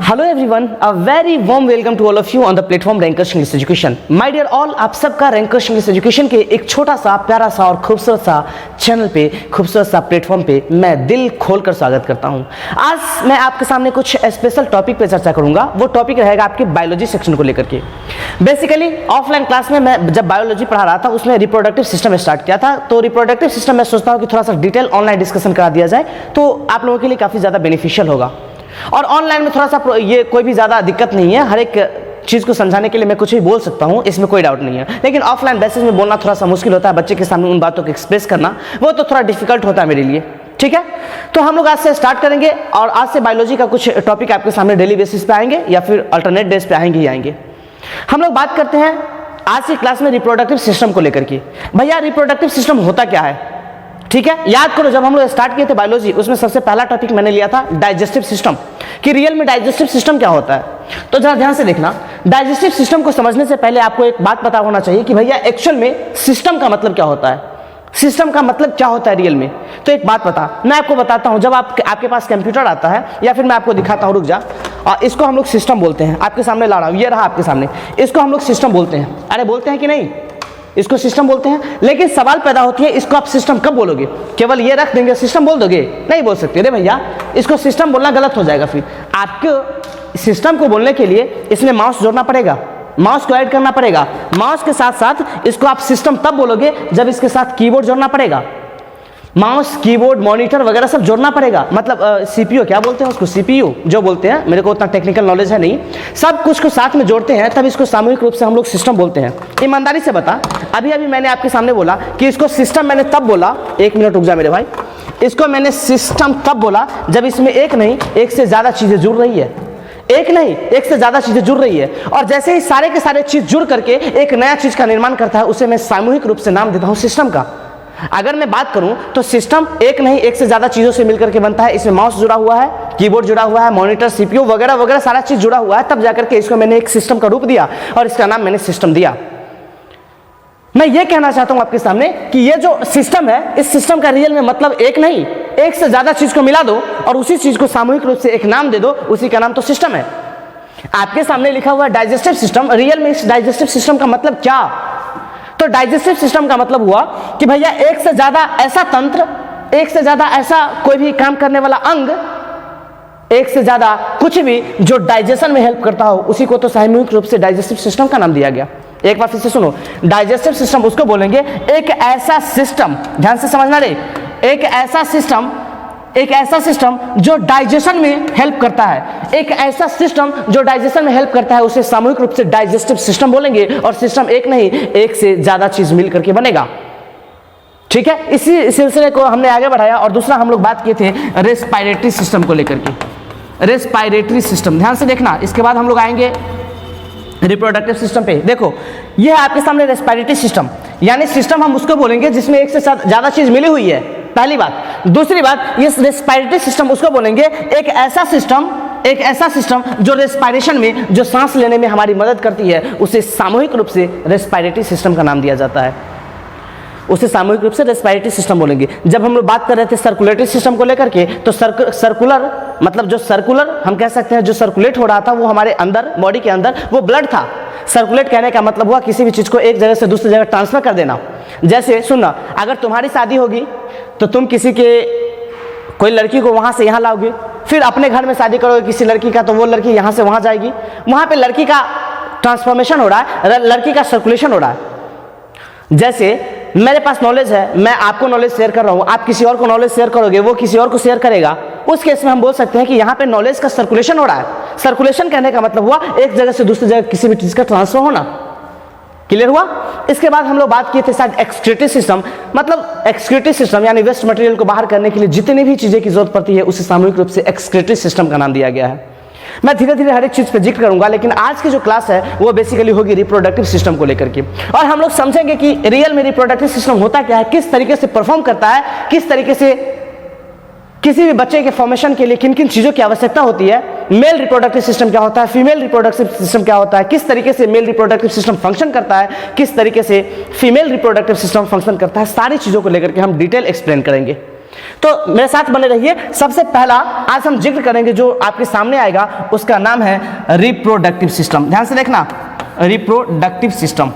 Hello everyone, a very warm welcome to all of you on the platform Rankers English education. My dear all, आप सबका rankers English education के एक छोटा सा प्यारा सा और खूबसूरत सा चैनल पे, खूबसूरत सा प्लेटफॉर्म पे मैं दिल खोलकर स्वागत करता हूं। आज मैं आपके सामने कुछ स्पेशल टॉपिक पे चर्चा करूंगा। वो टॉपिक रहेगा आपके बायोलॉजी सेक्शन को लेकर के। बेसिकली ऑफलाइन क्लास में मैं जब बायोलॉजी पढ़ा रहा था उसमें रिप्रोडक्टिव सिस्टम स्टार्ट किया था, तो रिप्रोडक्टिव सिस्टम मैं सोचता हूँ कि थोड़ा सा डिटेल ऑनलाइन डिस्कशन करा दिया जाए तो आप लोगों के लिए काफ़ी ज़्यादा बेनिफिशियल होगा। और ऑनलाइन में थोड़ा सा ये कोई भी ज़्यादा दिक्कत नहीं है, हर एक चीज़ को समझाने के लिए मैं कुछ भी बोल सकता हूँ, इसमें कोई डाउट नहीं है। लेकिन ऑफलाइन बेसिस में बोलना थोड़ा सा मुश्किल होता है, बच्चे के सामने उन बातों को एक्सप्रेस करना वो तो थोड़ा डिफिकल्ट होता है मेरे लिए। ठीक है, तो हम लोग आज से स्टार्ट करेंगे और आज से बायोलॉजी का कुछ टॉपिक आपके सामने डेली बेसिस पे आएंगे या फिर अल्टरनेट डेज पे आएंगे ही आएंगे। हम लोग बात करते हैं आज की क्लास में रिप्रोडक्टिव सिस्टम को लेकर के। भैया रिप्रोडक्टिव सिस्टम होता क्या है? ठीक है, याद करो जब हम लोग स्टार्ट किए थे बायोलॉजी उसमें सबसे पहला टॉपिक मैंने लिया था डाइजेस्टिव सिस्टम, कि रियल में डाइजेस्टिव सिस्टम क्या होता है। तो जरा ध्यान से देखना, डाइजेस्टिव सिस्टम को समझने से पहले आपको एक बात पता होना चाहिए कि भैया एक्चुअल में सिस्टम का मतलब क्या होता है, सिस्टम का मतलब क्या होता है रियल में। तो एक बात पता, मैं आपको बताता हूं। जब आपके पास कंप्यूटर आता है या फिर मैं आपको दिखाता हूं, रुक जा, और इसको हम लोग सिस्टम बोलते हैं। आपके सामने ला रहा हूं, ये रहा आपके सामने, इसको हम लोग सिस्टम बोलते हैं। अरे बोलते हैं कि नहीं, इसको सिस्टम बोलते हैं। लेकिन सवाल पैदा होती है, इसको आप सिस्टम कब बोलोगे? केवल ये रख देंगे सिस्टम बोल दोगे? नहीं बोल सकते रे भैया, इसको सिस्टम बोलना गलत हो जाएगा। फिर आपको सिस्टम को बोलने के लिए इसमें माउस जोड़ना पड़ेगा, माउस को ऐड करना पड़ेगा। माउस के साथ साथ इसको आप सिस्टम तब बोलोगे जब इसके साथ कीबोर्ड जोड़ना पड़ेगा। माउस, कीबोर्ड, मॉनिटर वगैरह सब जोड़ना पड़ेगा। मतलब सीपीयू क्या बोलते हैं उसको, सीपीयू जो बोलते हैं, मेरे को उतना टेक्निकल नॉलेज है नहीं। सब कुछ को साथ में जोड़ते हैं तब इसको सामूहिक रूप से हम लोग सिस्टम बोलते हैं। ईमानदारी से बता, अभी अभी मैंने आपके सामने बोला कि इसको सिस्टम मैंने तब बोला, एक मिनट रुक जा मेरे भाई, इसको मैंने सिस्टम तब बोला जब इसमें एक नहीं एक से ज्यादा चीजें जुड़ रही है। एक नहीं एक से ज्यादा चीजें जुड़ रही है, और जैसे ही सारे के सारे चीज जुड़ करके एक नया चीज का निर्माण करता है उसे मैं सामूहिक रूप से नाम देता हूं सिस्टम का। अगर मैं बात करूं तो सिस्टम एक नहीं एक से ज्यादा चीजों से मिलकर के बनता है। इसमें माउस जुड़ा हुआ है, कीबोर्ड जुड़ा हुआ है, मॉनिटर, सीपीयू वगैरह वगैरह सारा चीज जुड़ा हुआ है, तब जाकर के इसको मैंने एक सिस्टम का रूप दिया और इसका नाम मैंने सिस्टम दिया। मैं ये कहना चाहता हूं आपके सामने कि ये जो सिस्टम है, इस सिस्टम का रियल में मतलब एक नहीं एक से ज्यादा चीज को मिला दो और उसी चीज को सामूहिक रूप से एक नाम दे दो, उसी का नाम तो सिस्टम है। आपके सामने लिखा हुआ डाइजेस्टिव सिस्टम, रियल में इस डाइजेस्टिव सिस्टम का मतलब क्या? तो डाइजेस्टिव सिस्टम का मतलब हुआ कि भैया एक से ज्यादा ऐसा तंत्र, एक से ज्यादा ऐसा कोई भी काम करने वाला अंग, एक से ज्यादा कुछ भी जो डाइजेशन में हेल्प करता हो, उसी को तो सामूहिक रूप से डाइजेस्टिव सिस्टम का नाम दिया गया। एक बार फिर से सुनो, डाइजेस्टिव सिस्टम उसको बोलेंगे एक ऐसा सिस्टम, ध्यान से समझना रे, एक ऐसा सिस्टम जो डाइजेशन में हेल्प करता है। एक ऐसा सिस्टम जो डाइजेशन में हेल्प करता है उसे सामूहिक रूप से डाइजेस्टिव सिस्टम बोलेंगे। और सिस्टम एक नहीं एक से ज्यादा चीज मिल करके बनेगा। ठीक है, इसी सिलसिले को हमने आगे बढ़ाया। और दूसरा हम लोग बात किए थे रेस्पिरेटरी सिस्टम को लेकर के। रेस्पिरेटरी सिस्टम ध्यान से देखना, इसके बाद हम लोग आएंगे रिप्रोडक्टिव सिस्टम पे। देखो ये है आपके सामने रेस्पिरेटरी सिस्टम, यानी सिस्टम हम उसको बोलेंगे जिसमें एक से ज्यादा चीज मिली हुई है, पहली बात। दूसरी बात, ये रेस्पिरेटरी सिस्टम उसको बोलेंगे एक ऐसा सिस्टम जो रेस्पिरेशन में, जो सांस लेने में हमारी मदद करती है, उसे सामूहिक रूप से रेस्पिरेटरी सिस्टम का नाम दिया जाता है। उसे सामूहिक रूप से रेस्पिरेटरी सिस्टम बोलेंगे। जब हम लोग बात कर रहे थे सर्कुलेटरी सिस्टम को लेकर के, तो सर्कुलर मतलब जो सर्कुलर हम कह सकते हैं, जो सर्कुलेट हो रहा था वो हमारे अंदर, बॉडी के अंदर वो ब्लड था। सर्कुलेट कहने का मतलब हुआ किसी भी चीज को एक जगह से दूसरी जगह ट्रांसफर कर देना। जैसे सुनना, अगर तुम्हारी शादी होगी तो तुम किसी के कोई लड़की को वहां से यहां लाओगे, फिर अपने घर में शादी करोगे किसी लड़की का, तो वो लड़की यहां से वहां जाएगी। वहां पे लड़की का ट्रांसफॉर्मेशन हो रहा है, लड़की का सर्कुलेशन हो रहा है। जैसे मेरे पास नॉलेज है, मैं आपको नॉलेज शेयर कर रहा हूं, आप किसी और को नॉलेज शेयर करोगे, वो किसी और को शेयर करेगा, उस केस में हम बोल सकते हैं कि यहाँ पे नॉलेज का सर्कुलेशन हो रहा है। सर्कुलेशन कहने का मतलब हुआ एक जगह से दूसरी जगह किसी भी चीज का ट्रांसफर होना। क्लियर हुआ? इसके बाद हम लोग बात किए थे शायद एक्सक्रीटरी सिस्टम। मतलब एक्सक्रीटरी सिस्टम यानी वेस्ट मटेरियल को बाहर करने के लिए जितनी भी चीजें की जरूरत पड़ती है उसे सामूहिक रूप से एक्सक्रीटरी सिस्टम का नाम दिया गया है। मैं धीरे धीरे हर एक चीज पे जिक्र करूंगा, लेकिन आज की जो क्लास है वो बेसिकली होगी रिप्रोडक्टिव सिस्टम को लेकर के। और हम लोग समझेंगे कि रियल में रिप्रोडक्टिव सिस्टम होता क्या है, किस तरीके से परफॉर्म करता है, किस तरीके से किसी भी बच्चे के फॉर्मेशन के लिए किन किन चीजों की आवश्यकता होती है, मेल रिप्रोडक्टिव सिस्टम क्या होता है, फीमेल रिप्रोडक्टिव सिस्टम क्या होता है, किस तरीके से मेल रिप्रोडक्टिव सिस्टम फंक्शन करता है, किस तरीके से फीमेल रिप्रोडक्टिव सिस्टम फंक्शन करता है, सारी चीजों को लेकर के हम डिटेल एक्सप्लेन करेंगे। तो मेरे साथ बने रहिए। सबसे पहला आज हम जिक्र करेंगे जो आपके सामने आएगा, उसका नाम है रिप्रोडक्टिव सिस्टम। ध्यान से देखना, रिप्रोडक्टिव सिस्टम।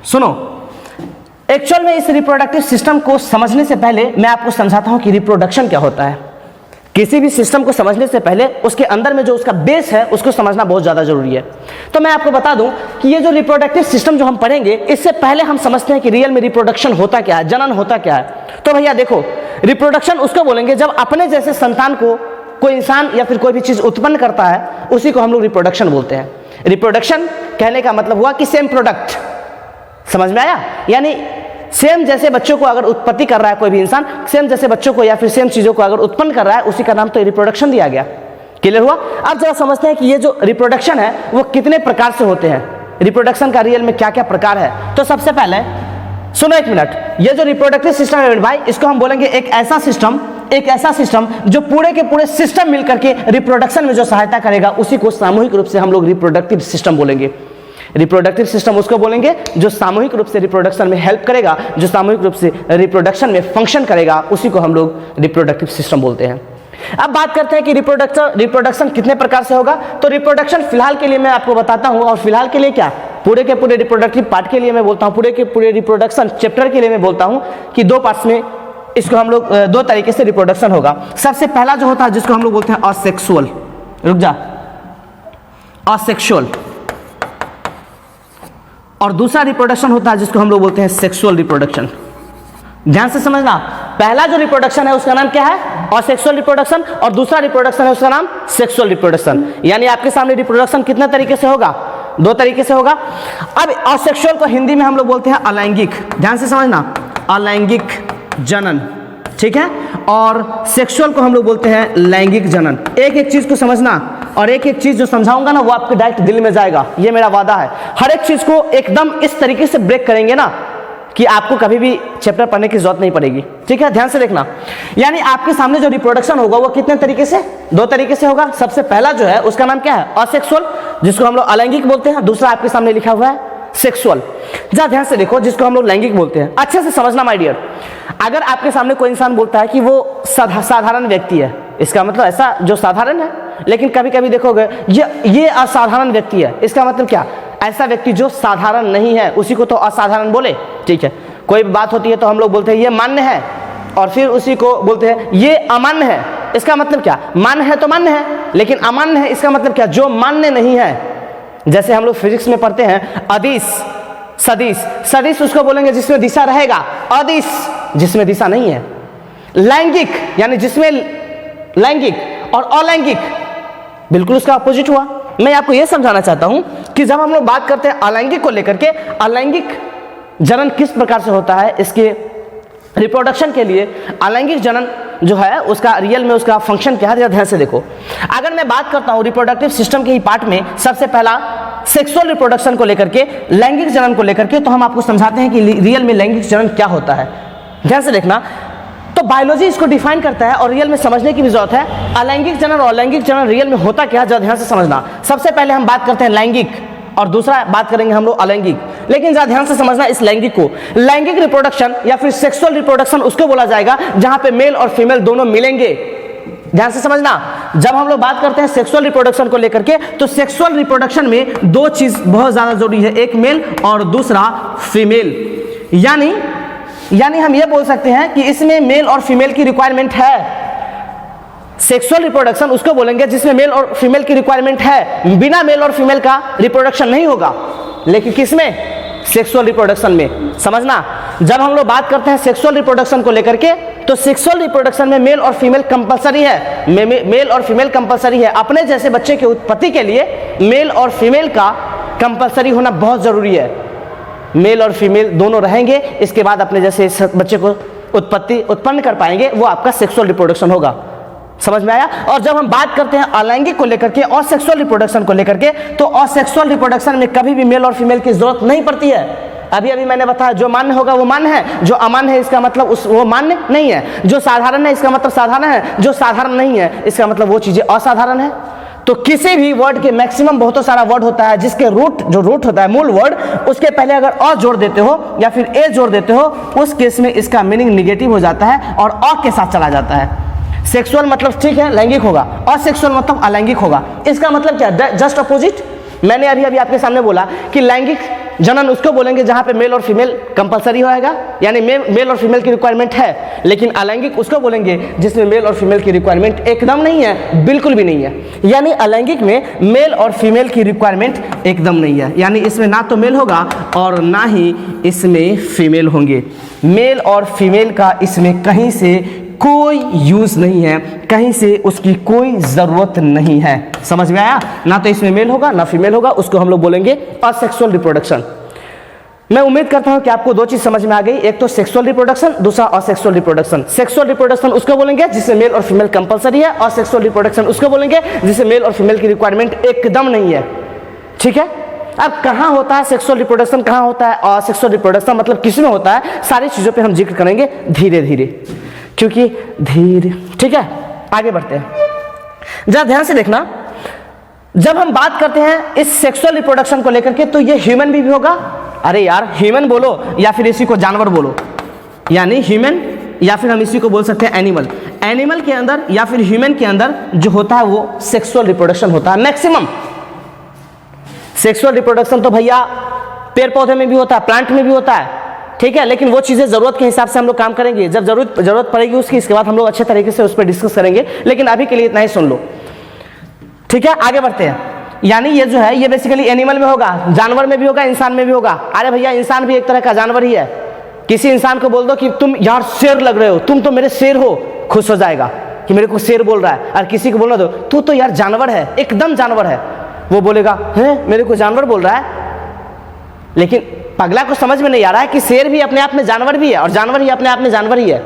सुनो, एक्चुअल में इस रिप्रोडक्टिव सिस्टम को समझने से पहले मैं आपको समझाता हूं कि रिप्रोडक्शन क्या होता है। किसी भी सिस्टम को समझने से पहले उसके अंदर में जो उसका बेस है उसको समझना बहुत ज़्यादा जरूरी है। तो मैं आपको बता दूं कि ये जो रिप्रोडक्टिव सिस्टम जो हम पढ़ेंगे, इससे पहले हम समझते हैं कि रियल में रिप्रोडक्शन होता क्या है, जनन होता क्या है। तो भैया देखो, रिप्रोडक्शन उसको बोलेंगे जब अपने जैसे संतान को कोई इंसान या फिर कोई भी चीज़ उत्पन्न करता है, उसी को हम लोग रिप्रोडक्शन बोलते हैं। रिप्रोडक्शन कहने का मतलब हुआ कि सेम प्रोडक्ट, समझ में आया? यानी सेम जैसे बच्चों को अगर उत्पत्ति कर रहा है कोई भी इंसान, सेम जैसे बच्चों को या फिर सेम चीजों को अगर उत्पन्न कर रहा है, उसी का नाम तो रिप्रोडक्शन दिया गया। क्लियर हुआ? अब जरा समझते हैं कि ये जो रिप्रोडक्शन है वो कितने प्रकार से होते हैं, रिप्रोडक्शन का रियल में क्या क्या प्रकार है। तो सबसे पहले सुनो एक मिनट, ये जो रिप्रोडक्टिव सिस्टम है भाई, इसको हम बोलेंगे एक ऐसा सिस्टम जो पूरे के पूरे सिस्टम मिलकर के रिप्रोडक्शन में जो सहायता करेगा, उसी को सामूहिक रूप से हम लोग रिप्रोडक्टिव सिस्टम बोलेंगे। रिप्रोडक्टिव सिस्टम उसको बोलेंगे जो सामूहिक रूप से रिप्रोडक्शन में हेल्प करेगा, जो सामूहिक रूप से रिप्रोडक्शन में फंक्शन करेगा, उसी को हम लोग रिप्रोडक्टिव सिस्टम बोलते हैं। अब बात करते हैं कि रिप्रोडक्शन कितने प्रकार से होगा। तो रिप्रोडक्शन फिलहाल के लिए मैं आपको बताता हूं, और फिलहाल के लिए क्या, पूरे के पूरे रिप्रोडक्टिव पार्ट के लिए मैं बोलता हूं, पूरे के पूरे रिप्रोडक्शन चैप्टर के लिए मैं बोलता हूं कि दो पार्ट्स में इसको हम लोग दो तरीके से रिप्रोडक्शन होगा। सबसे पहला जो होता है जिसको हम लोग बोलते हैं असेक्सुअल, रुक जा, असेक्सुअल, और दूसरा रिप्रोडक्शन होता है जिसको हम लोग बोलते हैं सेक्सुअल रिप्रोडक्शन। ध्यान से समझना, पहला जो रिप्रोडक्शन है उसका नाम क्या है, असेक्सुअल रिप्रोडक्शन, और दूसरा रिप्रोडक्शन है उसका नाम सेक्सुअल रिप्रोडक्शन। यानी आपके सामने रिप्रोडक्शन कितने तरीके से होगा, दो तरीके से होगा। अब असेक्सुअल को हिंदी में हम लोग बोलते हैं अलैंगिक, ध्यान से समझना, अलैंगिक जनन, ठीक है, और सेक्सुअल को हम लोग बोलते हैं लैंगिक जनन। एक एक चीज को समझना, और एक एक चीज जो समझाऊंगा ना वो आपके डायरेक्ट दिल में जाएगा, ये मेरा वादा है। हर एक चीज को एकदम इस तरीके से ब्रेक करेंगे ना कि आपको कभी भी चैप्टर पढ़ने की जरूरत नहीं पड़ेगी, ठीक है, ध्यान से देखना। यानी आपके सामने जो रिप्रोडक्शन होगा वो कितने तरीके से, दो तरीके से होगा। सबसे पहला जो है उसका नाम क्या है, असेक्सुअल, जिसको हम लोग अलैंगिक बोलते हैं। दूसरा आपके सामने लिखा हुआ है सेक्सुअल, जरा ध्यान से देखो, जिसको हम लोग लैंगिक बोलते हैं। अच्छे से समझना माय डियर, अगर आपके सामने कोई इंसान बोलता है कि वो साधारण व्यक्ति है, इसका मतलब ऐसा जो साधारण है, लेकिन कभी कभी देखोगे ये असाधारण व्यक्ति है, इसका मतलब क्या, ऐसा व्यक्ति जो साधारण नहीं है उसी को तो असाधारण बोले, ठीक है। कोई बात होती है तो हम लोग बोलते हैं ये मान्य है, और फिर उसी को बोलते हैं ये अमान्य है। इसका मतलब क्या, मान्य है तो मान्य है, लेकिन अमान्य है इसका मतलब क्या, जो मान्य नहीं है। जैसे हम लोग फिजिक्स में पढ़ते हैं अदिश, सदिश, सदिश उसको बोलेंगे जिसमें दिशा रहेगा, अदिश जिसमें दिशा नहीं है। लैंगिक यानी जिसमें लैंगिक, और अलैंगिक बिल्कुल उसका अपोजिट हुआ। मैं आपको यह समझाना चाहता हूं कि जब हम लोग बात करते हैं अलैंगिक को लेकर के, अलैंगिक जनन किस प्रकार से होता है, इसके रिप्रोडक्शन के लिए अलैंगिक जनन जो है उसका रियल में उसका फंक्शन क्या है, ध्यान से देखो। अगर मैं बात करता हूं रिप्रोडक्टिव सिस्टम के ही पार्ट में, सबसे पहला सेक्सुअल रिप्रोडक्शन को लेकर के, लैंगिक जनन को लेकर के, तो हम आपको समझाते हैं कि रियल में लैंगिक जनन क्या होता है। ध्यान से देखना, तो बायोलॉजी इसको डिफाइन करता है और रियल में समझने की भी जरूरत है। अलैंगिक जनन और अलैंगिक जनन रियल में होता क्या है, जरा ध्यान से समझना। सबसे पहले हम बात करते हैं लैंगिक, और दूसरा बात करेंगे हम लोग अलैंगिक। लेकिन जरा ध्यान से समझना इस लैंगिक को, लैंगिक रिप्रोडक्शन या फिर सेक्सुअल रिप्रोडक्शन उसको बोला जाएगा जहां पे मेल और फीमेल दोनों मिलेंगे। ध्यान से समझना, जब हम लोग बात करते हैं सेक्सुअल रिप्रोडक्शन को लेकर के, तो सेक्सुअल रिप्रोडक्शन में दो चीज बहुत ज्यादा जरूरी है, एक मेल और दूसरा फीमेल। यानी हम ये बोल सकते हैं कि इसमें मेल और फीमेल की रिक्वायरमेंट है। सेक्सुअल रिप्रोडक्शन उसको बोलेंगे जिसमें मेल और फीमेल की रिक्वायरमेंट है, बिना मेल और फीमेल का रिप्रोडक्शन नहीं होगा। लेकिन किसमें, सेक्सुअल रिप्रोडक्शन में। समझना, जब हम लोग बात करते हैं सेक्सुअल रिप्रोडक्शन को लेकर के, तो सेक्सुअल रिप्रोडक्शन में मेल और फीमेल कंपलसरी है, मेल और फीमेल कंपलसरी है। अपने जैसे बच्चे की उत्पत्ति के लिए मेल और फीमेल का कंपलसरी होना बहुत जरूरी है। मेल और फीमेल दोनों रहेंगे, इसके बाद अपने जैसे बच्चे को उत्पन्न कर पाएंगे, वो आपका सेक्सुअल रिप्रोडक्शन होगा। समझ में आया? और जब हम बात करते हैं अलैंगिक को लेकर के, असेक्सुअल रिप्रोडक्शन को लेकर के, तो असेक्सुअल रिप्रोडक्शन में कभी भी मेल और फीमेल की जरूरत नहीं पड़ती है। अभी मैंने बताया, जो मान्य होगा वो मान्य है, जो अमान्य है इसका मतलब वो मान्य नहीं है, जो साधारण है इसका मतलब साधारण है, जो साधारण नहीं है इसका मतलब वो चीजें असाधारण है। तो किसी भी वर्ड के मैक्सिमम बहुत सारा वर्ड होता है जिसके रूट होता है मूल वर्ड, उसके पहले अगर अ जोड़ देते हो या फिर ए जोड़ देते हो, उस केस में इसका मीनिंग निगेटिव हो जाता है और अ के साथ चला जाता है। सेक्सुअल मतलब ठीक है लैंगिक होगा, असेक्सुअल मतलब अलैंगिक होगा। इसका मतलब क्या है? Just opposite. मैंने अभी आपके सामने बोला कि लैंगिक जनन उसको बोलेंगे जहां पे मेल और फीमेल कंपलसरी होएगा, यानी मेल और फीमेल की रिक्वायरमेंट है, लेकिन अलैंगिक उसको बोलेंगे जिसमें मेल और फीमेल की रिक्वायरमेंट एकदम नहीं है, बिल्कुल भी नहीं है। यानी अलैंगिक में मेल और फीमेल की रिक्वायरमेंट एकदम नहीं है, यानी इसमें ना तो मेल होगा और ना ही इसमें फीमेल होंगे। मेल और फीमेल का इसमें कहीं से कोई यूज नहीं है, कहीं से उसकी कोई जरूरत नहीं है। समझ में आया? ना तो इसमें मेल होगा ना फीमेल होगा, उसको हम लोग बोलेंगे असेक्सुअल रिप्रोडक्शन। मैं उम्मीद करता हूं कि आपको दो चीज समझ में आ गई, एक तो सेक्सुअल रिप्रोडक्शन, दूसरा असेक्सुअल रिप्रोडक्शन। सेक्सुअल रिप्रोडक्शन उसको बोलेंगे जिसमें मेल और फीमेल कंपलसरी है, असेक्सुअल रिप्रोडक्शन उसको बोलेंगे जिसमें मेल और फीमेल की रिक्वायरमेंट एकदम नहीं है। ठीक है? अब कहां होता है सेक्सुअल रिप्रोडक्शन, कहां होता है असेक्सुअल रिप्रोडक्शन, मतलब किसमें होता है, सारी चीजों पे हम जिक्र करेंगे धीरे धीरे, क्योंकि धीरे। ठीक है, आगे बढ़ते हैं। जरा ध्यान से देखना, जब हम बात करते हैं इस सेक्सुअल रिप्रोडक्शन को लेकर के, तो ये ह्यूमन भी होगा। अरे यार, ह्यूमन बोलो या फिर इसी को जानवर बोलो, यानी ह्यूमन या फिर हम इसी को बोल सकते हैं एनिमल। एनिमल के अंदर या फिर ह्यूमन के अंदर जो होता है वो सेक्सुअल रिप्रोडक्शन होता है मैक्सिमम। सेक्सुअल रिप्रोडक्शन तो भैया पेड़ पौधे में भी होता है, प्लांट में भी होता है। ठीक है, लेकिन वो चीजें जरूरत के हिसाब से हम लोग काम करेंगे, जब जरूरत पड़ेगी उसकी, इसके बाद हम लोग अच्छे तरीके से उस पर डिस्कस करेंगे, लेकिन अभी के लिए इतना ही सुन लो। ठीक है, आगे बढ़ते हैं। यानी ये जो है ये बेसिकली एनिमल में होगा, जानवर में भी होगा, इंसान में भी होगा। अरे भैया, इंसान भी एक तरह का जानवर ही है। किसी इंसान को बोल दो कि तुम यार शेर लग रहे हो, तुम तो मेरे शेर हो, खुश हो जाएगा कि मेरे को शेर बोल रहा है। और किसी को बोलना दो तू तो यार जानवर है, एकदम जानवर है, वो बोलेगा है मेरे को जानवर बोल रहा है। लेकिन पगला को समझ में नहीं आ रहा है कि शेर भी अपने आप में जानवर भी है और जानवर ही अपने आप में जानवर ही है,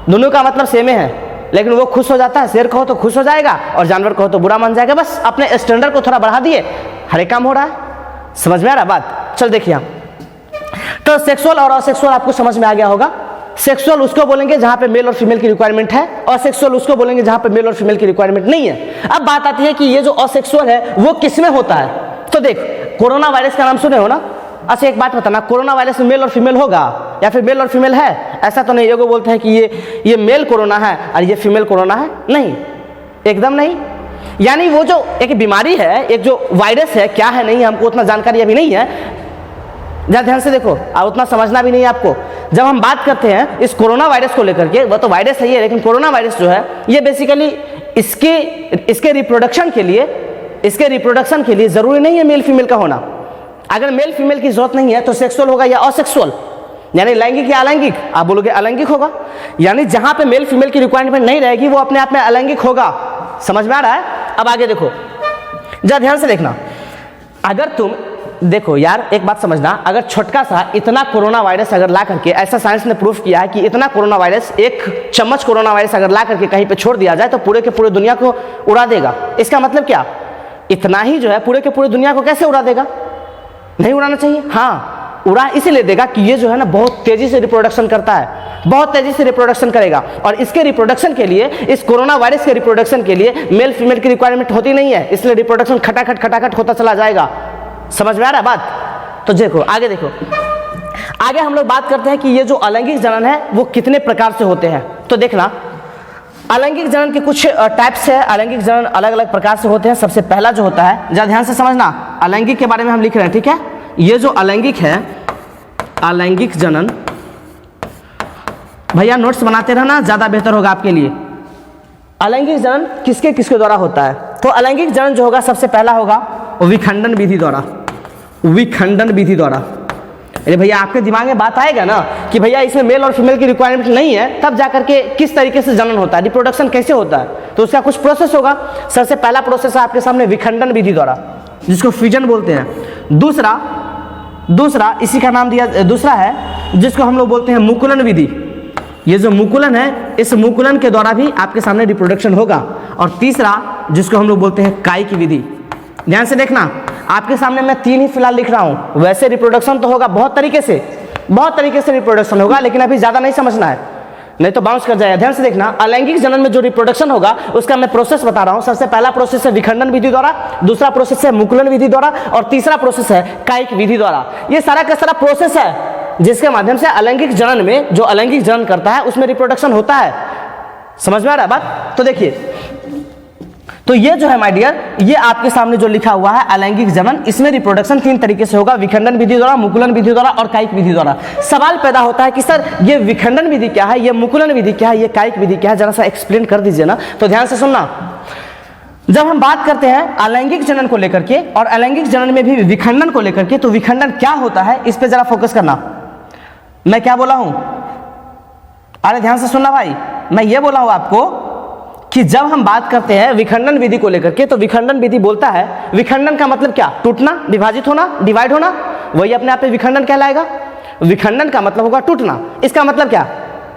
दोनों का मतलब सेम है। लेकिन वो खुश हो जाता है, शेर कहो तो खुश हो जाएगा और जानवर कहो तो बुरा मान जाएगा। बस अपने स्टैंडर्ड को थोड़ा बढ़ा दिए, हर एक काम हो रहा है। समझ में आ रहा बात? चल देखिए, तो सेक्सुअल और असेक्सुअल आपको समझ में आ गया होगा। सेक्सुअल उसको बोलेंगे जहां पे मेल और फीमेल की रिक्वायरमेंट है, असेक्सुअल उसको बोलेंगे जहां पे मेल और फीमेल की रिक्वायरमेंट नहीं है। अब बात आती है कि ये जो असेक्सुअल है वो किसमें होता है। तो देख, कोरोना वायरस का नाम सुने हो ना? अच्छा एक बात बताना, कोरोना वायरस में मेल और फीमेल होगा या फिर मेल और फीमेल है? ऐसा तो नहीं। एगो बोलते हैं कि ये मेल कोरोना है और ये फीमेल कोरोना है, नहीं, एकदम नहीं। यानी वो जो एक बीमारी है, एक जो वायरस है, क्या है नहीं हमको उतना जानकारी अभी नहीं है, जरा ध्यान से देखो, और उतना समझना भी नहीं है आपको। जब हम बात करते हैं इस कोरोना वायरस को लेकर के, वह तो वायरस है ये, लेकिन कोरोना वायरस जो है ये बेसिकली इसके रिप्रोडक्शन के लिए जरूरी नहीं है मेल फीमेल का होना। अगर मेल फीमेल की जरूरत नहीं है तो सेक्सुअल होगा या असेक्सुअल, यानी लैंगिक या अलैंगिक। आप बोलोगे अलैंगिक होगा, यानी जहां पे मेल फीमेल की रिक्वायरमेंट नहीं रहेगी वो अपने आप में अलैंगिक होगा। समझ में आ रहा है? अब आगे देखो, जरा ध्यान से देखना। अगर तुम देखो यार, एक बात समझना, अगर छोटका सा इतना कोरोना वायरस अगर ला करके, ऐसा साइंस ने प्रूफ किया है कि इतना कोरोना वायरस, एक चम्मच कोरोना वायरस अगर ला करके कहीं पे छोड़ दिया जाए तो पूरे के पूरे दुनिया को उड़ा देगा। इसका मतलब क्या? इतना ही जो है पूरे के पूरे दुनिया को कैसे उड़ा देगा? नहीं उड़ाना चाहिए। हाँ, उड़ा इसीलिए देगा कि ये जो है ना बहुत तेजी से रिप्रोडक्शन करता है, बहुत तेजी से रिप्रोडक्शन करेगा, और इसके रिप्रोडक्शन के लिए, इस कोरोना वायरस के रिप्रोडक्शन के लिए मेल फीमेल की रिक्वायरमेंट होती नहीं है, इसलिए रिप्रोडक्शन खटाखट होता चला जाएगा। समझ में आ रहा है बात? तो देखो आगे, देखो आगे हम लोग बात करते हैं कि ये जो अलैंगिक जनन है वो कितने प्रकार से होते हैं। तो देखना, अलैंगिक जनन के कुछ टाइप्स है। अलैंगिक जनन अलग अलग प्रकार से होते हैं। सबसे पहला जो होता है, जरा ध्यान से समझना, अलैंगिक के बारे में हम लिख रहे हैं, ठीक है? ये जो अलैंगिक है, अलैंगिक जनन, भैया नोट्स बनाते रहना, ज्यादा बेहतर होगा आपके लिए। अलैंगिक जनन किसके किसके द्वारा होता है? तो अलैंगिक जनन जो होगा सबसे पहला होगा विखंडन विधि द्वारा। विखंडन विधि द्वारा, अरे भैया आपके दिमाग में बात आएगा ना कि भैया इसमें मेल और फीमेल की रिक्वायरमेंट नहीं है, तब जाकर के किस तरीके से जनन होता है, रिप्रोडक्शन कैसे होता है, तो उसका कुछ प्रोसेस होगा। सबसे पहला प्रोसेस है आपके सामने विखंडन विधि द्वारा, जिसको फिजन बोलते हैं। दूसरा इसी का नाम दिया, दूसरा है जिसको हम लोग बोलते हैं मुकुलन विधि। ये जो मुकुलन है, इस मुकुलन के द्वारा भी आपके सामने रिप्रोडक्शन होगा। और तीसरा जिसको हम लोग बोलते हैं कायिक विधि। ध्यान से देखना, आपके सामने मैं 3 ही फिलहाल लिख रहा हूं। वैसे रिप्रोडक्शन तो होगा बहुत तरीके से रिप्रोडक्शन होगा, लेकिन अभी ज्यादा नहीं समझना है। नहीं तो बाउंस कर जाएगा। ध्यान से देखना, अलैंगिक जनन में जो रिप्रोडक्शन होगा उसका मैं प्रोसेस बता रहा हूं। सबसे पहला प्रोसेस है विखंडन विधि द्वारा, दूसरा प्रोसेस है मुकुलन विधि द्वारा, और तीसरा प्रोसेस है कायिक विधि द्वारा। ये सारा का सारा प्रोसेस है जिसके माध्यम से अलैंगिक जनन में, जो अलैंगिक जनन करता है उसमें रिप्रोडक्शन होता है। समझ में आ रहा है बात? तो देखिए, तो ये जो है माय डियर, ये आपके सामने जो लिखा हुआ है अलैंगिक जनन, इसमें रिप्रोडक्शन 3 तरीके से होगा, विखंडन विधि द्वारा, मुकुलन विधि द्वारा और कायिक विधि द्वारा। सवाल पैदा होता है कि सर ये विखंडन विधि क्या है, ये मुकुलन विधि क्या है, ये कायिक विधि क्या है, जरा सा एक्सप्लेन कर दीजिए ना। तो ध्यान से सुनना, जब हम बात करते हैं अलैंगिक जनन को लेकर के और अलैंगिक जनन में भी विखंडन को लेकर के, तो विखंडन क्या होता है इस पे जरा फोकस करना। मैं क्या बोला हूं? अरे ध्यान से सुनना भाई, मैं ये बोला हूं आपको कि जब हम बात करते हैं विखंडन विधि को लेकर के, तो विखंडन विधि बोलता है, विखंडन का मतलब क्या? टूटना, विभाजित होना, डिवाइड होना, वही अपने आप में विखंडन कहलाएगा। विखंडन का मतलब होगा टूटना। इसका मतलब क्या?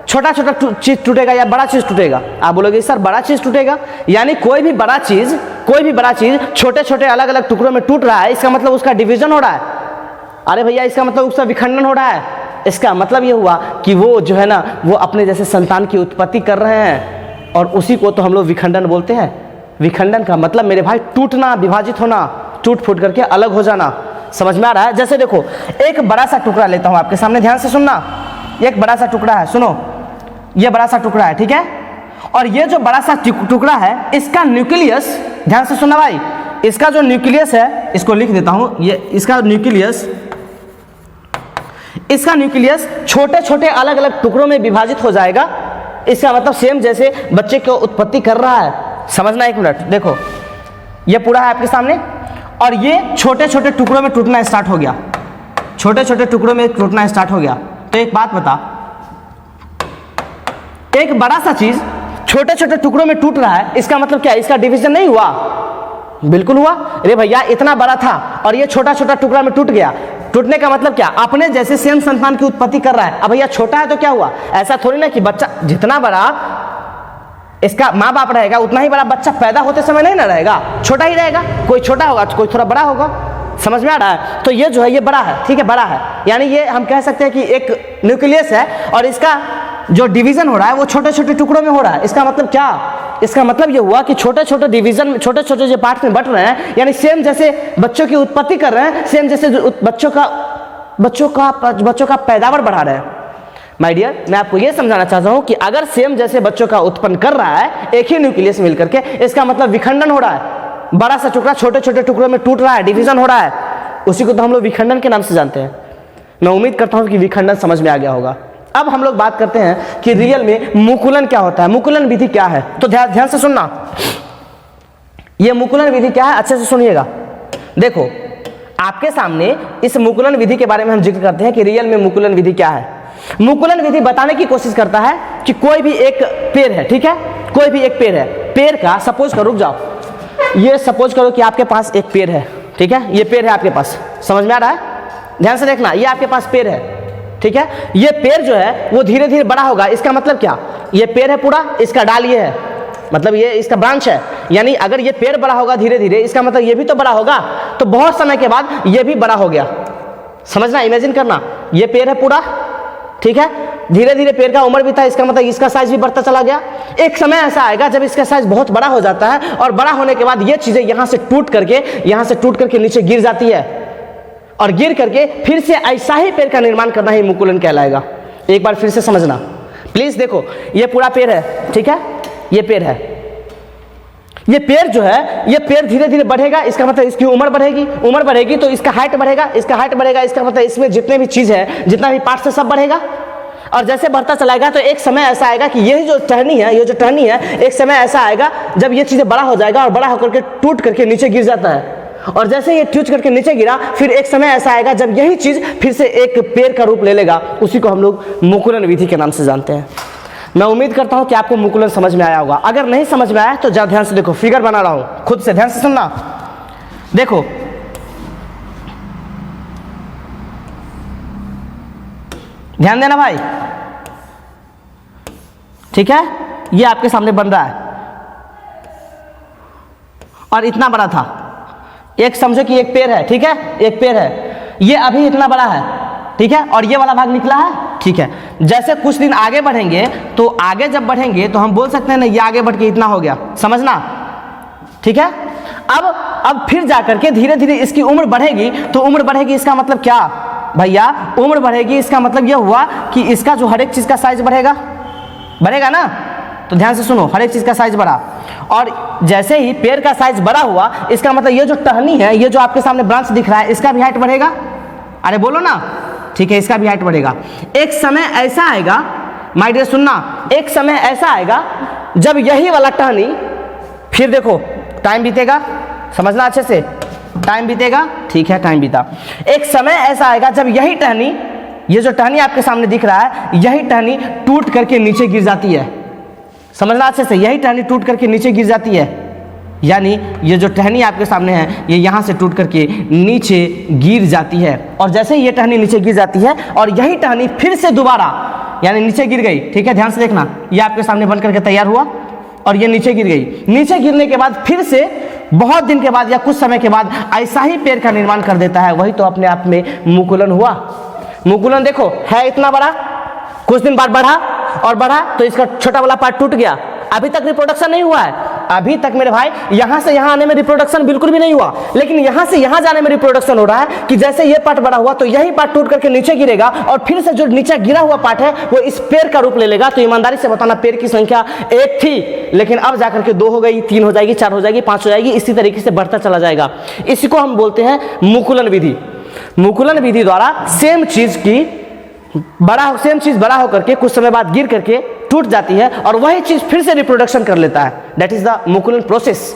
छोटा छोटा चीज टूटेगा या बड़ा चीज टूटेगा? आप बोलोगे सर बड़ा चीज टूटेगा, यानी कोई भी बड़ा चीज छोटे छोटे अलग अलग टुकड़ों में टूट रहा है, इसका मतलब उसका डिवीजन हो रहा है। अरे भैया, इसका मतलब उसका विखंडन हो रहा है। इसका मतलब ये हुआ कि वो जो है ना, वो अपने जैसे संतान की उत्पत्ति कर रहे हैं, और उसी को तो हम लोग विखंडन बोलते हैं। विखंडन का मतलब मेरे भाई टूटना, विभाजित होना, टूट फूट करके अलग हो जाना। समझ में आ रहा है? जैसे देखो, एक बड़ा सा टुकड़ा लेता हूं आपके सामने, ध्यान से सुनना। एक बड़ा सा टुकड़ा है, सुनो, ये बड़ा सा टुकड़ा है, ठीक है। और ये जो बड़ा सा टुकड़ा है, इसका न्यूक्लियस, ध्यान से सुनना भाई, इसका जो न्यूक्लियस है, इसको लिख देता हूं, ये इसका न्यूक्लियस छोटे छोटे अलग अलग टुकड़ों में विभाजित हो जाएगा। इसका मतलब सेम जैसे बच्चे को उत्पत्ति कर रहा है। समझना, एक मिनट देखो, ये पूरा है आपके सामने, और ये छोटे छोटे टुकड़ों में टूटना स्टार्ट हो गया, छोटे छोटे टुकड़ों में टूटना स्टार्ट हो गया। तो एक बात बता, एक बड़ा सा चीज छोटे छोटे टुकड़ों में टूट रहा है, इसका मतलब क्या? इसका डिवीजन नहीं हुआ? बिल्कुल हुआ। अरे भैया, इतना बड़ा था और ये छोटा छोटा टुकड़ा में टूट गया। टूटने का मतलब क्या? अपने जैसे सेम संतान की उत्पत्ति कर रहा है। अब भैया छोटा है तो क्या हुआ? ऐसा थोड़ी ना कि बच्चा जितना बड़ा इसका माँ बाप रहेगा उतना ही बड़ा बच्चा पैदा होते समय नहीं ना रहेगा, छोटा ही रहेगा। कोई छोटा होगा तो कोई थोड़ा बड़ा होगा। समझ में आ रहा है? तो ये जो है ये बड़ा है, ठीक है, बड़ा है, यानी ये हम कह सकते हैं कि एक न्यूक्लियस है और इसका जो डिवीजन हो रहा है वो छोटे छोटे टुकड़ों में हो रहा है। इसका मतलब क्या? इसका मतलब ये हुआ कि छोटे छोटे डिवीजन में, छोटे छोटे जो पार्ट में बट रहे हैं, यानी सेम जैसे बच्चों की उत्पत्ति कर रहे हैं, सेम जैसे बच्चों का पैदावार बढ़ा रहे हैं। माय डियर, मैं आपको ये समझाना चाहता हूं कि अगर सेम जैसे बच्चों का उत्पन्न कर रहा है एक ही न्यूक्लियस मिलकर के, इसका मतलब विखंडन हो रहा है। बड़ा सा टुकड़ा छोटे छोटे टुकड़ों में टूट रहा है, डिवीजन हो रहा है, उसी को तो हम लोग विखंडन के नाम से जानते हैं। मैं उम्मीद करता हूं कि विखंडन समझ में आ गया होगा। अब हम लोग बात करते हैं कि रियल में मुकुलन क्या होता है, मुकुलन विधि क्या है। तो ध्यान से सुनना, यह मुकुलन विधि क्या है अच्छे से सुनिएगा। देखो, आपके सामने इस मुकुलन विधि के बारे में हम जिक्र करते हैं कि रियल में मुकुलन विधि क्या है। मुकुलन विधि बताने की कोशिश करता है कि कोई भी एक पेड़ है, ठीक है, कोई भी एक पेड़ है, पेड़ का सपोज करो, रुक जाओ, ये सपोज करो कि आपके पास एक पेड़ है, ठीक है, ये पेड़ है आपके पास। समझ में आ रहा है? ध्यान से देखना, ये आपके पास पेड़ है, ठीक है। ये पेड़ जो है वो धीरे धीरे बड़ा होगा। इसका मतलब क्या? ये पेड़ है पूरा, इसका डाल ये है, मतलब ये इसका ब्रांच है, यानी अगर ये पेड़ बड़ा होगा धीरे धीरे, इसका मतलब ये भी तो बड़ा होगा, तो बहुत समय के बाद ये भी बड़ा हो गया। समझना, इमेजिन करना, ये पेड़ है पूरा, ठीक है, धीरे धीरे पेड़ का उम्र भी था, इसका मतलब इसका साइज भी बढ़ता चला गया। एक समय ऐसा आएगा जब इसका साइज बहुत बड़ा हो जाता है, और बड़ा होने के बाद ये चीजें यहां से टूट करके नीचे गिर जाती है, और गिर करके फिर से ऐसा ही पेड़ का निर्माण करना ही मुकुलन कहलाएगा। एक बार फिर से समझना प्लीज। देखो, ये पूरा पेड़ है, ठीक है, ये पेड़ है, ये पेड़ जो है, ये पेड़ धीरे धीरे बढ़ेगा, इसका मतलब इसकी उम्र बढ़ेगी तो इसका हाइट बढ़ेगा, इसका मतलब इसमें जितने भी चीज है, जितना भी पार्ट है, सब बढ़ेगा। और जैसे बढ़ता चलाएगा तो एक समय ऐसा आएगा कि ये जो टहनी है, एक समय ऐसा आएगा जब ये चीजें बड़ा हो जाएगा और बड़ा होकर के टूट करके नीचे गिर जाता है। और जैसे ये टूट करके नीचे गिरा, फिर एक समय ऐसा आएगा जब यही चीज फिर से एक पेड़ का रूप ले लेगा, उसी को हम लोग मुकुलन विधि के नाम से जानते हैं। मैं उम्मीद करता हूं कि आपको मुकुलन समझ में आया होगा। अगर नहीं समझ में आया तो जरा ध्यान से देखो, फिगर बना रहा हूं, खुद से ध्यान से सुनना। देखो, ध्यान देना भाई, ठीक है, ये आपके सामने बन रहा है और इतना बड़ा था। एक समझो कि एक पेड़ है, ठीक है, एक पेड़ है, ये अभी इतना बड़ा है, ठीक है, और ये वाला भाग निकला है, ठीक है, जैसे कुछ दिन आगे बढ़ेंगे तो आगे जब बढ़ेंगे तो हम बोल सकते हैं ना ये आगे बढ़ के इतना हो गया, समझना, ठीक है। अब फिर जाकर के धीरे धीरे इसकी उम्र बढ़ेगी, तो उम्र बढ़ेगी इसका मतलब क्या भैया, उम्र बढ़ेगी इसका मतलब यह हुआ कि इसका जो हर एक चीज का साइज बढ़ेगा ना, तो ध्यान से सुनो, हर एक चीज का साइज बढ़ा, और जैसे ही पेड़ का साइज बड़ा हुआ इसका मतलब ये जो टहनी है, ये जो आपके सामने ब्रांच दिख रहा है, इसका भी हाइट बढ़ेगा, अरे बोलो ना, ठीक है, इसका भी हाइट बढ़ेगा। एक समय ऐसा आएगा माय डियर, सुनना, एक समय ऐसा आएगा जब यही वाला टहनी, फिर देखो टाइम बीतेगा, समझना अच्छे से, टाइम बीतेगा, ठीक है, टाइम बीता, एक समय ऐसा आएगा जब यही टहनी, ये जो टहनी आपके सामने दिख रहा है, यही टहनी टूट करके नीचे गिर जाती है, समझना अच्छे से, यही टहनी टूट करके नीचे गिर जाती है, यानी ये जो टहनी आपके सामने है ये यहाँ से टूट करके नीचे गिर जाती है, और जैसे ही ये टहनी नीचे गिर जाती है और यही टहनी फिर से दोबारा यानी नीचे गिर गई, ठीक है, ध्यान से देखना, ये आपके सामने बन करके तैयार हुआ और ये नीचे गिर गई, नीचे गिरने के बाद फिर से बहुत दिन के बाद या कुछ समय के बाद ऐसा ही पेड़ का निर्माण कर देता है, वही तो अपने आप में मुकुलन हुआ। मुकुलन देखो है इतना बड़ा, कुछ दिन बाद बढ़ा और बढ़ा तो इसका छोटा वाला पार्ट टूट गया, अभी तक रिप्रोडक्शन नहीं हुआ है, अभी तक मेरे भाई यहां से यहां आने में रिप्रोडक्शन बिल्कुल भी नहीं हुआ, लेकिन यहां से यहां जाने में रिप्रोडक्शन हो रहा है कि जैसे ये पार्ट बड़ा हुआ तो यही पार्ट टूट करके नीचे गिरेगा और फिर से जो नीचे गिरा हुआ पार्ट है वो इस पेड़ का रूप ले लेगा। तो ईमानदारी से बताना, पेड़ की संख्या 1 थी लेकिन अब जाकर के 2 हो गई, 3 हो जाएगी, 4 हो जाएगी, 5 हो जाएगी, इसी तरीके से बढ़ता चला जाएगा। इसी को हम बोलते हैं मुकुलन विधि। मुकुलन विधि द्वारा सेम चीज बड़ा होकर के कुछ समय बाद गिर करके टूट जाती है और वही चीज फिर से रिप्रोडक्शन कर लेता है, दैट इज द मुकुलन प्रोसेस,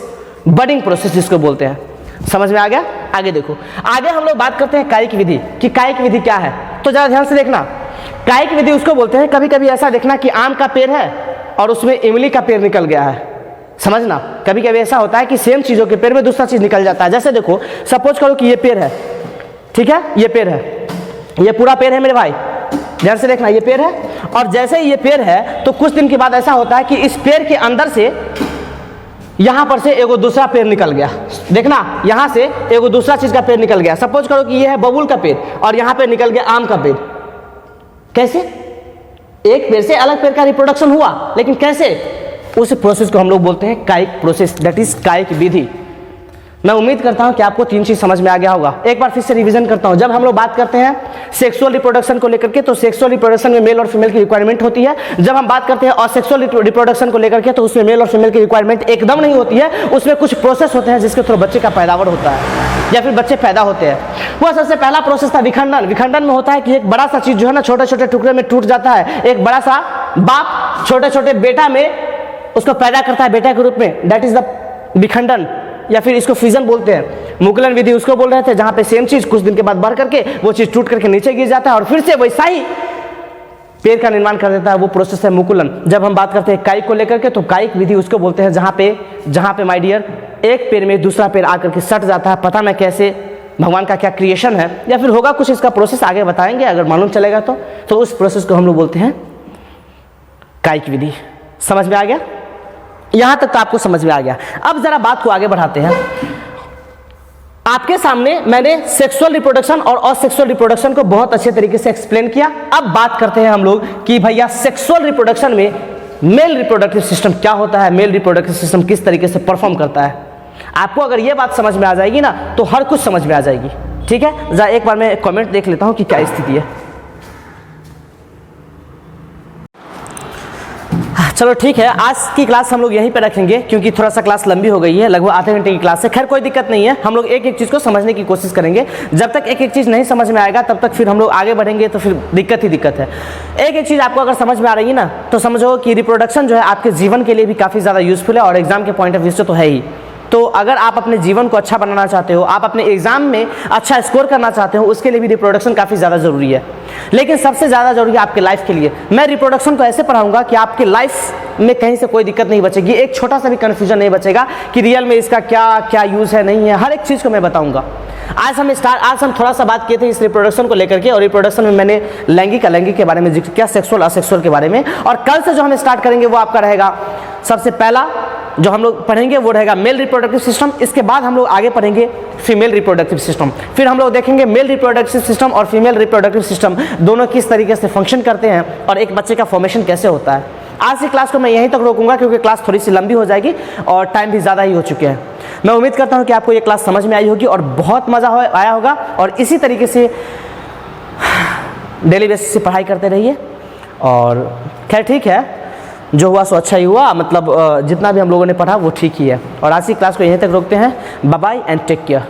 बडिंग प्रोसेस जिसको बोलते हैं। समझ में आ गया? आगे देखो, आगे हम लोग बात करते हैं कायिक विधि कि कायिक विधि क्या है, तो जरा ध्यान से देखना। कायिक विधि उसको बोलते हैं, कभी कभी ऐसा देखना कि आम का पेड़ है और उसमें इमली का पेड़ निकल गया है, समझना, कभी कभी ऐसा होता है कि सेम चीजों के पेड़ में दूसरा चीज निकल जाता है। जैसे देखो, सपोज करो कि ये पेड़ है, ठीक है, ये पेड़ है, ये पूरा पेड़ है मेरे भाई, ध्यान से देखना, ये पेड़ है, और जैसे ही ये पेड़ है तो कुछ दिन के बाद ऐसा होता है कि इस पेड़ के अंदर से यहां पर से एगो दूसरा पेड़ निकल गया। देखना, यहां से एगो दूसरा चीज का पेड़ निकल गया। सपोज करो कि ये है बबूल का पेड़ और यहां पे निकल गया आम का पेड़। कैसे? एक पेड़ से अलग पेड़ का रिप्रोडक्शन हुआ, लेकिन कैसे? उस प्रोसेस को हम लोग बोलते हैं कायिक प्रोसेस, दैट इज कायिक विधि। मैं उम्मीद करता हूं कि आपको 3 चीज समझ में आ गया होगा। एक बार फिर से रिवीजन करता हूं। जब हम लोग बात करते हैं सेक्सुअल रिप्रोडक्शन को लेकर के, तो सेक्सुअल रिप्रोडक्शन में मेल और फीमेल की रिक्वायरमेंट होती है। जब हम बात करते हैं असेक्सुअल रिप्रोडक्शन को लेकर के, तो उसमें मेल और फीमेल की रिक्वायरमेंट एकदम नहीं होती है। उसमें कुछ प्रोसेस होते हैं जिसके थ्रू बच्चे का पैदावार होता है या फिर बच्चे पैदा होते हैं। वह सबसे पहला प्रोसेस था विखंडन। विखंडन में होता है कि एक बड़ा सा चीज जो है ना छोटे छोटे टुकड़े में टूट जाता है। एक बड़ा सा बाप छोटे छोटे बेटा में उसको पैदा करता है बेटा के रूप में, दैट इज द विखंडन, या फिर इसको फ्यूजन बोलते हैं। मुकुलन विधि उसको बोल रहे थे जहां पे सेम चीज कुछ दिन के बाद बढ़ करके वो चीज टूट करके नीचे गिर जाता है और फिर से वैसा ही पेड़ का निर्माण कर देता है, वो प्रोसेस है मुकुलन। जब हम बात करते हैं कायिक को लेकर के, तो कायिक विधि उसको बोलते हैं जहां पे माय डियर एक पेड़ में दूसरा पेड़ आकर के सट जाता है। पता न कैसे, भगवान का क्या क्रिएशन है या फिर होगा कुछ, इसका प्रोसेस आगे बताएंगे अगर मालूम चलेगा तो उस प्रोसेस को हम लोग बोलते हैं कायिक विधि। समझ में आ गया? यहां तक तो आपको समझ में आ गया। अब जरा बात को आगे बढ़ाते हैं। आपके सामने मैंने सेक्सुअल रिप्रोडक्शन और असेक्सुअल रिप्रोडक्शन को बहुत अच्छे तरीके से एक्सप्लेन किया। अब बात करते हैं हम लोग कि भैया सेक्सुअल रिप्रोडक्शन में मेल रिप्रोडक्टिव सिस्टम क्या होता है, मेल रिप्रोडक्टिव सिस्टम किस तरीके से परफॉर्म करता है। आपको अगर यह बात समझ में आ जाएगी ना तो हर कुछ समझ में आ जाएगी, ठीक है। जरा एक बार मैं कमेंट देख लेता हूं कि क्या स्थिति है। चलो ठीक है, आज की क्लास हम लोग यहीं पे रखेंगे क्योंकि थोड़ा सा क्लास लंबी हो गई है, लगभग आधे घंटे की क्लास है। खैर कोई दिक्कत नहीं है, हम लोग एक एक चीज़ को समझने की कोशिश करेंगे। जब तक एक एक चीज़ नहीं समझ में आएगा तब तक फिर हम लोग आगे बढ़ेंगे तो फिर दिक्कत ही दिक्कत है। एक एक चीज़ आपको अगर समझ में आ रही है ना तो समझो कि रिप्रोडक्शन जो है आपके जीवन के लिए भी काफ़ी ज़्यादा यूजफुल है और एग्जाम के पॉइंट ऑफ व्यू से तो है ही। तो अगर आप अपने जीवन को अच्छा बनाना चाहते हो, आप अपने एग्जाम में अच्छा स्कोर करना चाहते हो, उसके लिए भी रिप्रोडक्शन काफ़ी ज़्यादा ज़रूरी है। लेकिन सबसे ज़्यादा ज़रूरी है आपके लाइफ के लिए। मैं रिप्रोडक्शन को ऐसे पढ़ाऊंगा कि आपके लाइफ में कहीं से कोई दिक्कत नहीं बचेगी, एक छोटा सा भी कन्फ्यूजन नहीं बचेगा कि रियल में इसका क्या क्या यूज़ है, नहीं है, हर एक चीज़ को मैं बताऊंगा। आज हम थोड़ा सा बात किए थे इस रिप्रोडक्शन को लेकर के, और रिप्रोडक्शन में मैंने लैंगिक अलैंगिक के बारे में जिक्र किया, सेक्सुअल असेक्सुअल के बारे में। और कल से जो हम स्टार्ट करेंगे वो आपका रहेगा सबसे पहला जो हम लोग पढ़ेंगे वो रहेगा मेल रिप्रोडक्टिव सिस्टम। इसके बाद हम लोग आगे पढ़ेंगे फीमेल रिप्रोडक्टिव सिस्टम। फिर हम लोग देखेंगे मेल रिप्रोडक्टिव सिस्टम और फीमेल रिप्रोडक्टिव सिस्टम दोनों किस तरीके से फंक्शन करते हैं और एक बच्चे का फॉर्मेशन कैसे होता है। आज की क्लास को मैं यहीं तक रोकूंगा क्योंकि क्लास थोड़ी सी लंबी हो जाएगी और टाइम भी ज़्यादा ही हो चुके हैं। मैं उम्मीद करता हूँ कि आपको ये क्लास समझ में आई होगी और बहुत मज़ा आया होगा और इसी तरीके से डेली बेसिस से पढ़ाई करते रहिए। और खैर ठीक है, जो हुआ सो अच्छा ही हुआ, मतलब जितना भी हम लोगों ने पढ़ा वो ठीक ही है। और आज की क्लास को यहीं तक रोकते हैं। Bye bye and take care.